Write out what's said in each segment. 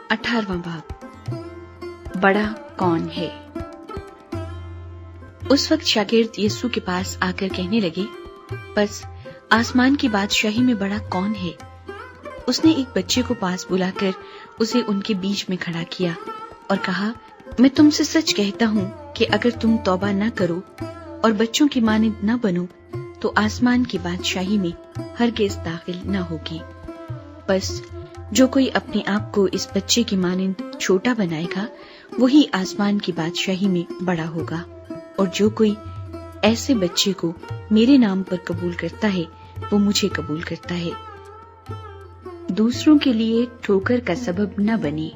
18वां बाब, बड़ा कौन है। उस वक्त शागिर्द यीशु के पास आकर कहने लगे, बस आसमान की बादशाही में बड़ा कौन है। उसने एक बच्चे को पास बुलाकर उसे उनके बीच में खड़ा किया और कहा, मैं तुमसे सच कहता हूँ कि अगर तुम तौबा न करो और बच्चों की मानिंद न बनो तो आसमान की बादशाही में हरगिज़ दाखिल न होगी। बस जो कोई अपने आप को इस बच्चे की मानिंद छोटा बनाएगा वही आसमान की बादशाही में बड़ा होगा, और जो कोई ऐसे बच्चे को मेरे नाम पर कबूल करता है वो मुझे कबूल करता है। दूसरों के लिए ठोकर का सबब न बने,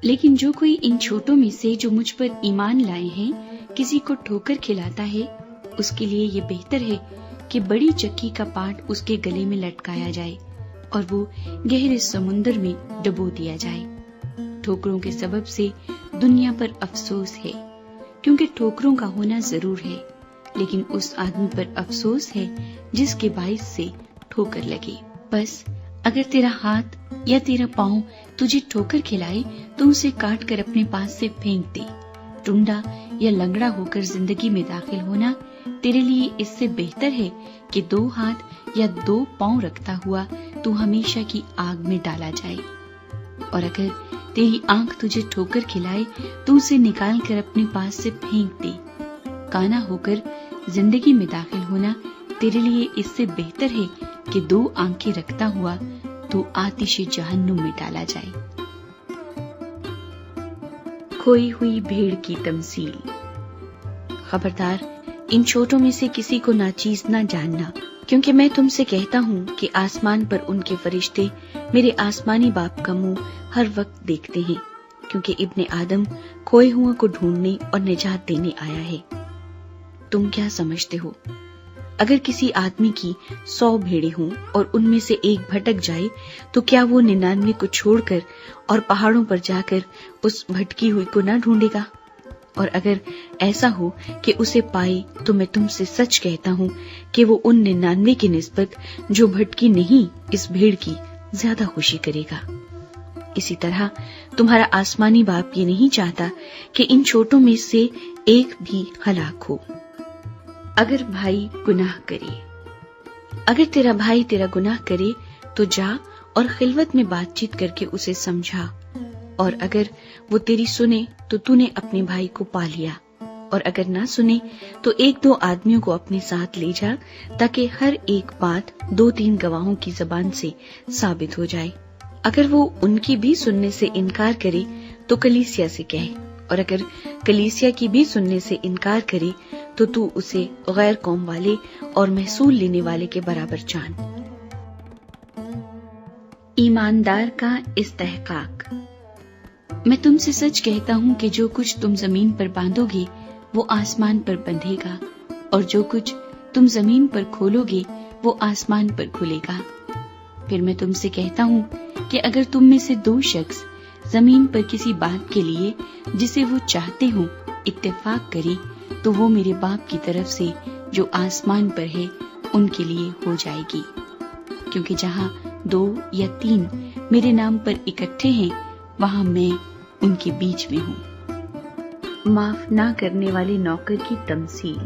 लेकिन जो कोई इन छोटों में से जो मुझ पर ईमान लाए हैं किसी को ठोकर खिलाता है, उसके लिए ये बेहतर है कि बड़ी चक्की का पाट उसके गले में लटकाया जाए और वो गहरे समुद्र में डुबो दिया जाए। ठोकरों के सबब से दुनिया पर अफसोस है, क्योंकि ठोकरों का होना जरूर है, लेकिन उस आदमी पर अफसोस है जिसके बाइस से ठोकर लगे। बस अगर तेरा हाथ या तेरा पाँव तुझे ठोकर खिलाए तो उसे काट कर अपने पास से फेंक दे। टुंडा या लंगड़ा होकर जिंदगी में दाखिल होना तेरे लिए इससे बेहतर है कि 2 हाथ या 2 पाँव रखता हुआ तू हमेशा की आग में डाला जाए। और अगर तेरी आंख तुझे ठोकर खिलाए तो उसे निकाल कर अपने पास से फेंक दे। काना होकर जिंदगी में दाखिल होना तेरे लिए इससे बेहतर है कि 2 आंखें रखता हुआ तो आतिशे जहन्नुम में डाला जाए। खोई हुई भेड़ की तमसील। खबरदार, इन छोटों में से किसी को नाचीज न जानना, क्योंकि मैं तुमसे कहता हूँ कि आसमान पर उनके फरिश्ते मेरे आसमानी बाप का मुंह हर वक्त देखते हैं, क्योंकि इब्ने आदम खोए हुओं को ढूंढने और निजात देने आया है। तुम क्या समझते हो, अगर किसी आदमी की 100 भेड़ें हों और उनमें से एक भटक जाए तो क्या वो 99 को छोड़कर और पहाड़ों पर जाकर उस भटकी हुई को न ढूंढेगा? और अगर ऐसा हो कि उसे पाए तो मैं तुमसे सच कहता हूँ कि वो उन 99 की निस्बत जो भटकी नहीं इस भेड़ की ज्यादा खुशी करेगा। इसी तरह तुम्हारा आसमानी बाप ये नहीं चाहता कि इन छोटों में से एक भी हलाक हो। अगर भाई गुनाह करे, अगर तेरा भाई तेरा गुनाह करे तो जा और खिलवत में बातचीत करके उसे समझा, और अगर वो तेरी सुने तो तूने अपने भाई को पा लिया, और अगर ना सुने तो 1-2 आदमियों को अपने साथ ले जा, ताकि हर एक बात 2-3 गवाहों की जबान से साबित हो जाए। अगर वो उनकी भी सुनने से इनकार करे तो कलीसिया से कहे, और अगर कलीसिया की भी सुनने से इनकार करे तो तू उसे गैर कौम वाले और महसूल लेने वाले के बराबर जान। ईमानदार का इस्तेहकाक। मैं तुमसे सच कहता हूँ कि जो कुछ तुम जमीन पर बांधोगे वो आसमान पर बंधेगा, और जो कुछ तुम जमीन पर खोलोगे वो आसमान पर खुलेगा। फिर मैं तुमसे कहता हूँ कि अगर तुम में से 2 शख्स जमीन पर किसी बात के लिए जिसे वो चाहते हो इत्तेफाक करे तो वो मेरे बाप की तरफ से जो आसमान पर है उनके लिए हो जाएगी। क्योंकि जहाँ 2 या 3 मेरे नाम पर इकट्ठे हैं वहाँ मैं उनके बीच में हूँ। माफ ना करने वाले नौकर की तमसील।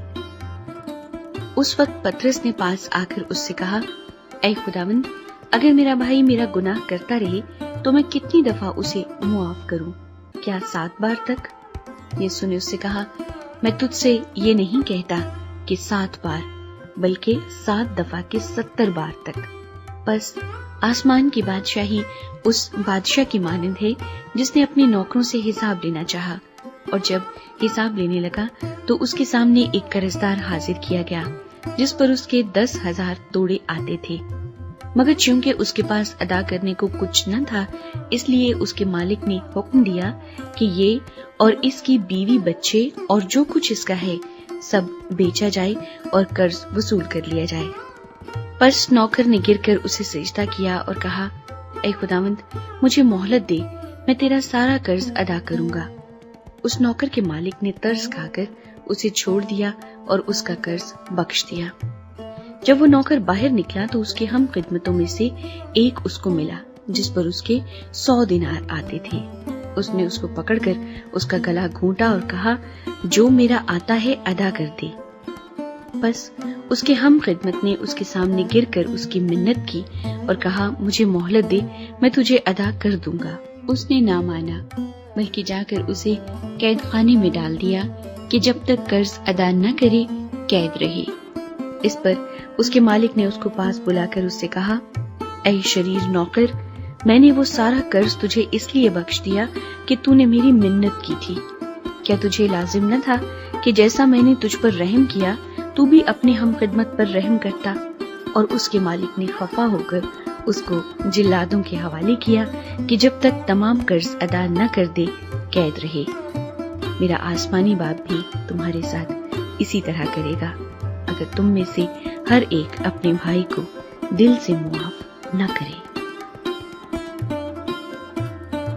उस वक्त पतरस ने पास आकर उससे कहा, ऐ खुदावंद, अगर मेरा भाई मेरा गुनाह करता रहे तो मैं कितनी दफा उसे मुआफ करूं? क्या 7 बार तक? यीशु ने उससे कहा, मैं तुझसे ये नहीं कहता कि 7 बार, बल्कि 7 दफा के 70 बार तक। बस आसमान की बादशाही उस बादशाह की मानंद है जिसने अपने नौकरों से हिसाब लेना चाहा, और जब हिसाब लेने लगा तो उसके सामने एक कर्जदार हाजिर किया गया जिस पर उसके 10,000 तोड़े आते थे। मगर चूंकि उसके पास अदा करने को कुछ न था, इसलिए उसके मालिक ने हुक्म दिया कि ये और इसकी बीवी बच्चे और जो कुछ इसका है सब बेचा जाए और कर्ज वसूल कर लिया जाए। पर नौकर ने गिरकर उसे सजदा किया और कहा, ऐ खुदावंद, मुझे मोहलत दे, मैं तेरा सारा कर्ज अदा करूंगा। उस नौकर के मालिक ने तरस खाकर उसे छोड़ दिया और उसका कर्ज बख्श दिया। जब वो नौकर बाहर निकला तो उसके हम खिदमतों में से एक उसको मिला جس پر اس کے 100 دینار آتے تھے۔ اس نے اس کو پکڑ کر اس کا گلا گھونٹا اور کہا، جو میرا آتا ہے ادا کر دے۔ بس اس کے ہم خدمت نے اس کے سامنے گر کر اس کی منت کی اور کہا، مجھے مہلت دے، میں تجھے ادا کر دوں گا۔ اس نے نہ مانا، بلکہ جا کر اسے قید خانے میں ڈال دیا کہ جب تک قرض ادا نہ کرے قید رہے۔ اس پر اس کے مالک نے اس کو پاس بلا کر اس سے کہا، اے شریر نوکر، میں نے وہ سارا قرض تجھے اس لیے بخش دیا کہ تو نے میری منت کی تھی۔ کیا تجھے لازم نہ تھا کہ جیسا میں نے تجھ پر رحم کیا تو بھی اپنے ہم خدمت پر رحم کرتا؟ اور اس کے مالک نے خفا ہو کر اس کو جلادوں کے حوالے کیا کہ جب تک تمام قرض ادا نہ کر دے قید رہے۔ میرا آسمانی باپ بھی تمہارے ساتھ اسی طرح کرے گا اگر تم میں سے ہر ایک اپنے بھائی کو دل سے معاف نہ کرے۔